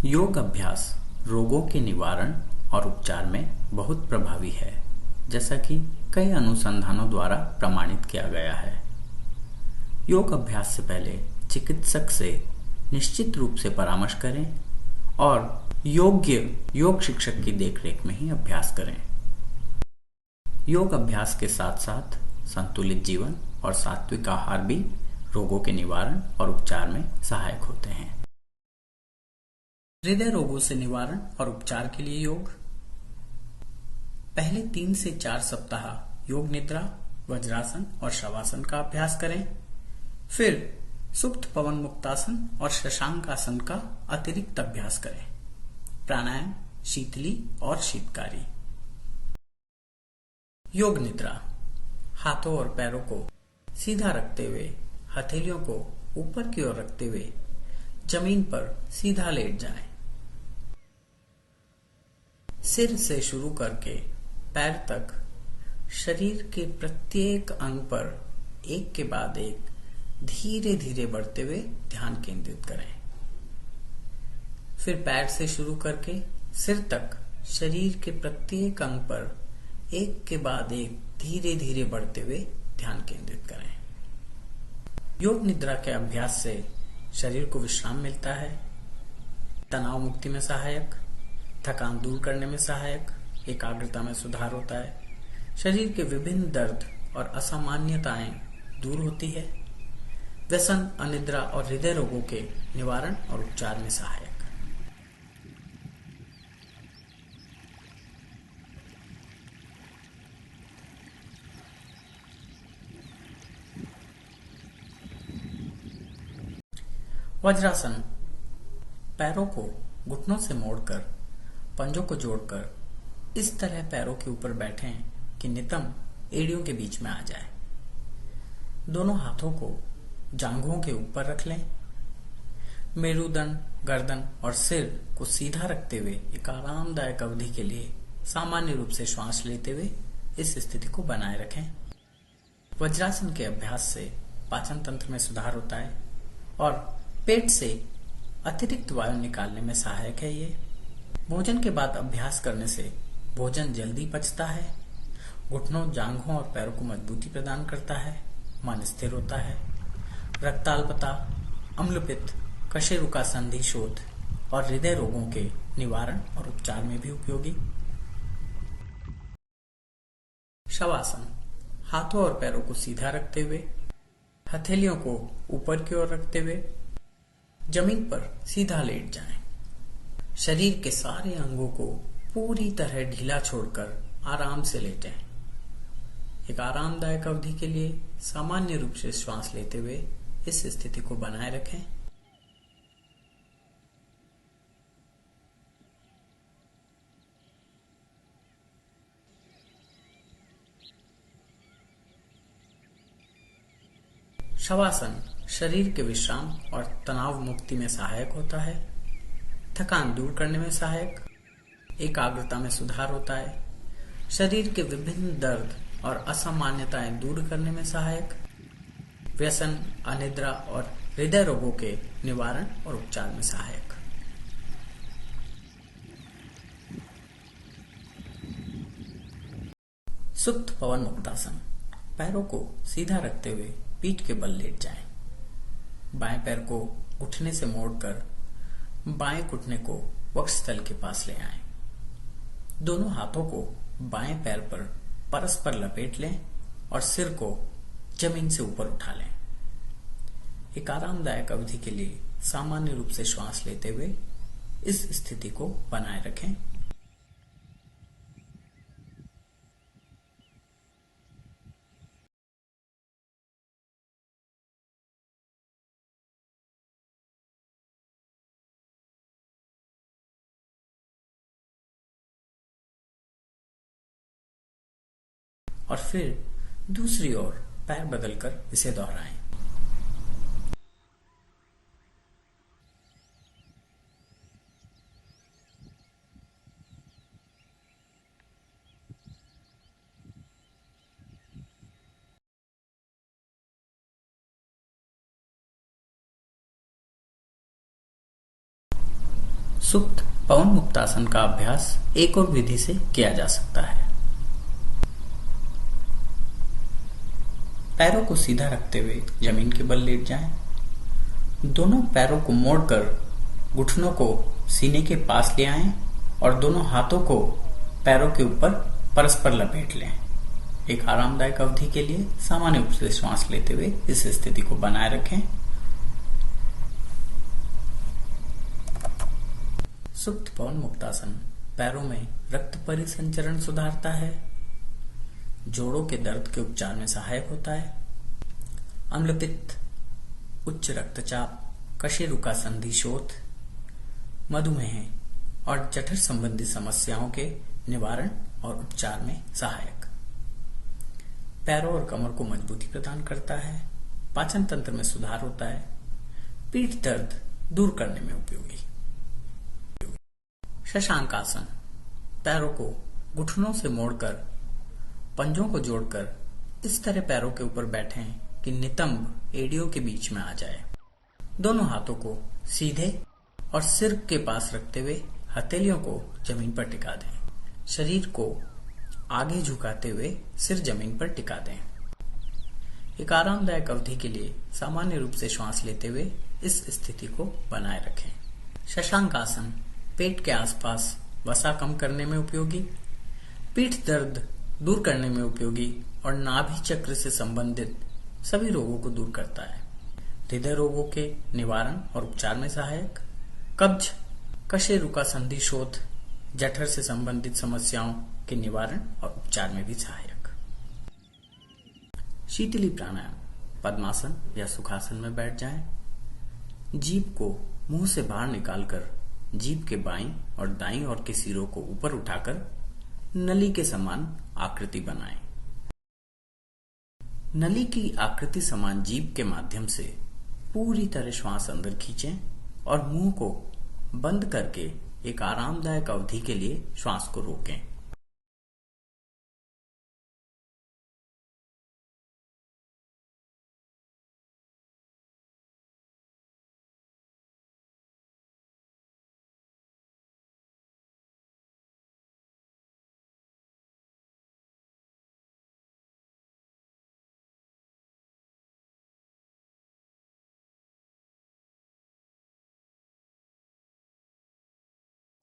योग अभ्यास रोगों के निवारण और उपचार में बहुत प्रभावी है, जैसा कि कई अनुसंधानों द्वारा प्रमाणित किया गया है। योग अभ्यास से पहले चिकित्सक से निश्चित रूप से परामर्श करें और योग्य योग शिक्षक की देखरेख में ही अभ्यास करें। योग अभ्यास के साथ साथ संतुलित जीवन और सात्विक आहार भी रोगों के निवारण और उपचार में सहायक होते हैं। हृदय रोगों से निवारण और उपचार के लिए योग। पहले 3 से 4 सप्ताह योग निद्रा, वज्रासन और शवासन का अभ्यास करें। फिर सुप्त पवन मुक्तासन और शशांकासन का अतिरिक्त अभ्यास करें। प्राणायाम, शीतली और शीतकारी। योग निद्रा। हाथों और पैरों को सीधा रखते हुए हथेलियों को ऊपर की ओर रखते हुए जमीन पर सीधा लेट जाएं। सिर से शुरू करके पैर तक शरीर के प्रत्येक अंग पर एक के बाद एक धीरे धीरे बढ़ते हुए ध्यान केंद्रित करें। फिर पैर से शुरू करके सिर तक शरीर के प्रत्येक अंग पर एक के बाद एक धीरे धीरे बढ़ते हुए ध्यान केंद्रित करें। योग निद्रा के अभ्यास से शरीर को विश्राम मिलता है, तनाव मुक्ति में सहायक, थकान दूर करने में सहायक, एकाग्रता में सुधार होता है, शरीर के विभिन्न दर्द और असामान्यताएं दूर होती है, व्यसन, अनिद्रा और हृदय रोगों के निवारण और उपचार में सहायक। वज्रासन। पैरों को घुटनों से मोड़कर पंजों को जोड़कर इस तरह पैरों के ऊपर बैठें कि नितंब एड़ियों के बीच में आ जाए। दोनों हाथों को जांघों के ऊपर रख लें। मेरुदंड, गर्दन और सिर को सीधा रखते हुए एक आरामदायक अवधि के लिए सामान्य रूप से श्वास लेते हुए इस स्थिति को बनाए रखें। वज्रासन के अभ्यास से पाचन तंत्र में सुधार होता है और पेट से अतिरिक्त वायु निकालने में सहायक है। ये भोजन के बाद अभ्यास करने से भोजन जल्दी पचता है, घुटनों, जांघों और पैरों को मजबूती प्रदान करता है, मन स्थिर होता है, रक्ताल्पता, अम्लपित्त, कशेरुका संधि शोथ और हृदय रोगों के निवारण और उपचार में भी उपयोगी। शवासन। हाथों और पैरों को सीधा रखते हुए हथेलियों को ऊपर की ओर रखते हुए जमीन पर सीधा लेट जाएं। शरीर के सारे अंगों को पूरी तरह ढीला छोड़कर आराम से लेटें। एक आरामदायक अवधि के लिए सामान्य रूप से श्वास लेते हुए इस स्थिति को बनाए रखें। शवासन शरीर के विश्राम और तनाव मुक्ति में सहायक होता है, थकान दूर करने में सहायक, एकाग्रता में सुधार होता है, शरीर के विभिन्न दर्द और असामान्यताएं दूर करने में सहायक, व्यसन, अनिद्रा और हृदय रोगों के निवारण और उपचार में सहायक। सुप्त पवन मुक्तासन। पैरों को सीधा रखते हुए पीठ के बल लेट जाएं। बाएं पैर को घुटने से मोड़कर बाएं घुटने को वक्षस्थल के पास ले आएं। दोनों हाथों को बाएं पैर पर परस्पर लपेट लें और सिर को जमीन से ऊपर उठा लें। एक आरामदायक अवधि के लिए सामान्य रूप से श्वास लेते हुए इस स्थिति को बनाए रखें। और फिर दूसरी ओर पैर बदलकर इसे दोहराएं। सुप्त पवन मुक्तासन का अभ्यास एक और विधि से किया जा सकता है। पैरों को सीधा रखते हुए जमीन के बल लेट जाएं। दोनों पैरों को मोड़कर घुटनों को सीने के पास ले आएं और दोनों हाथों को पैरों के ऊपर परस्पर लपेट लें। एक आरामदायक अवधि के लिए सामान्य रूप से श्वास लेते हुए इस स्थिति को बनाए रखें। सुप्त पवन मुक्तासन पैरों में रक्त परिसंचरण सुधारता है, जोड़ों के दर्द के उपचार में सहायक होता है, अम्लपित्त, उच्च रक्तचाप, कशेरुका संधि शोथ, मधुमेह और जठर संबंधी समस्याओं के निवारण और उपचार में सहायक, पैरों और कमर को मजबूती प्रदान करता है, पाचन तंत्र में सुधार होता है, पीठ दर्द दूर करने में उपयोगी। शशांक आसन पैरों को घुटनों से मोड़कर पंजों को जोड़कर इस तरह पैरों के ऊपर बैठें कि नितंब एड़ियों के बीच में आ जाए। दोनों हाथों को सीधे और सिर के पास रखते हुए हथेलियों को जमीन पर टिका दें। शरीर को आगे झुकाते हुए सिर जमीन पर टिका दें। एक आरामदायक अवधि के लिए सामान्य रूप से श्वास लेते हुए इस स्थिति को बनाए रखें। शशांक आसन पेट के आसपास वसा कम करने में उपयोगी, पीठ दर्द दूर करने में उपयोगी और नाभि चक्र से संबंधित सभी रोगों को दूर करता है, हृदय रोगों के निवारण और उपचार में सहायक, कब्ज, कशेरुका संधि शोथ, जठर से संबंधित समस्याओं के निवारण और उपचार में भी सहायक। शीतली प्राणायाम पद्मासन या सुखासन में बैठ जाएं। जीभ को मुंह से बाहर निकालकर जीभ के बाईं और दाईं ओर के सिरों को ऊपर उठाकर नली के समान आकृति बनाएं। नली की आकृति समान जीभ के माध्यम से पूरी तरह श्वास अंदर खींचें और मुंह को बंद करके एक आरामदायक अवधि के लिए श्वास को रोकें।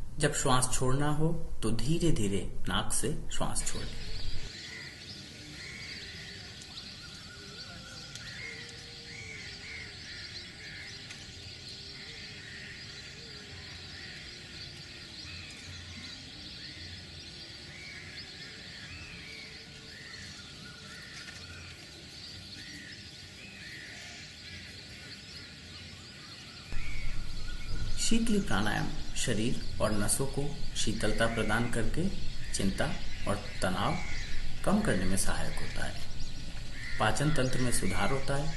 जब श्वास छोड़ना हो तो धीरे धीरे नाक से श्वास छोड़ें। शीतली प्राणायाम शरीर और नसों को शीतलता प्रदान करके चिंता और तनाव कम करने में सहायक होता है, पाचन तंत्र में सुधार होता है,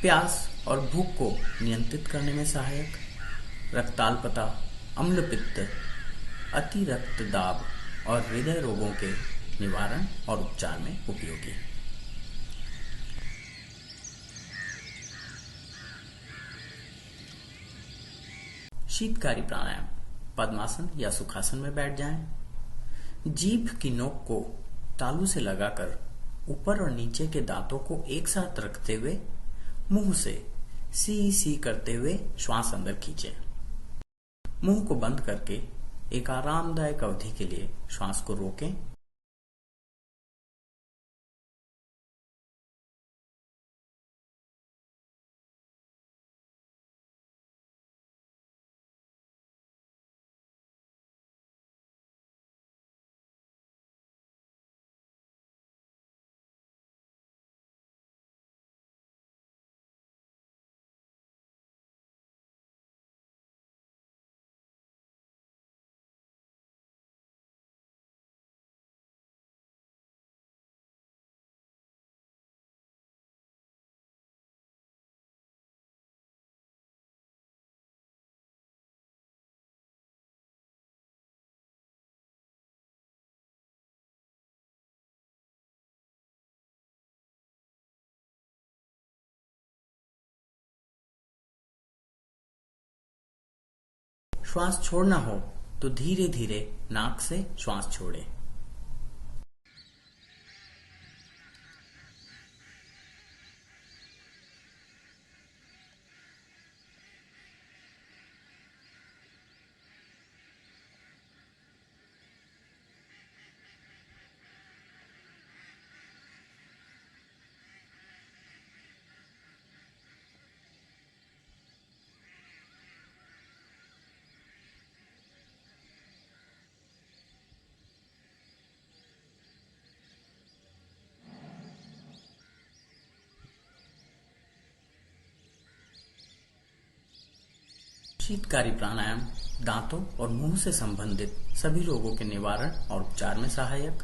प्यास और भूख को नियंत्रित करने में सहायक, रक्ताल्पता, अम्लपित्त, अति रक्तदाब और हृदय रोगों के निवारण और उपचार में उपयोगी। शीतकारी प्राणायाम पद्मासन या सुखासन में बैठ जाएं। जीभ की नोक को तालू से लगाकर ऊपर और नीचे के दांतों को एक साथ रखते हुए मुंह से सी सी करते हुए श्वास अंदर खींचें। मुंह को बंद करके एक आरामदायक अवधि के लिए श्वास को रोकें श्वास छोड़ना हो तो धीरे धीरे नाक से श्वास छोड़े। शीतकारी प्राणायाम दांतों और मुंह से संबंधित सभी रोगों के निवारण और उपचार में सहायक,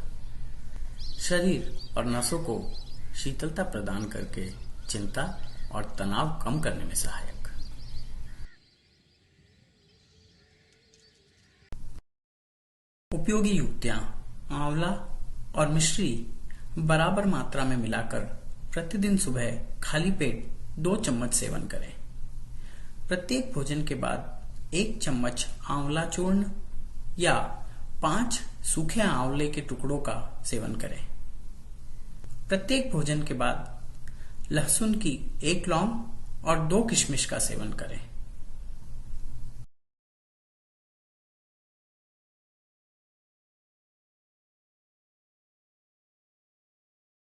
शरीर और नसों को शीतलता प्रदान करके चिंता और तनाव कम करने में सहायक। उपयोगी युक्तियां: आंवला और मिश्री बराबर मात्रा में मिलाकर प्रतिदिन सुबह खाली पेट 2 चम्मच सेवन करें। प्रत्येक भोजन के बाद 1 चम्मच आंवला चूर्ण या 5 सूखे आंवले के टुकड़ों का सेवन करें। प्रत्येक भोजन के बाद लहसुन की 1 लौंग और 2 किशमिश का सेवन करें।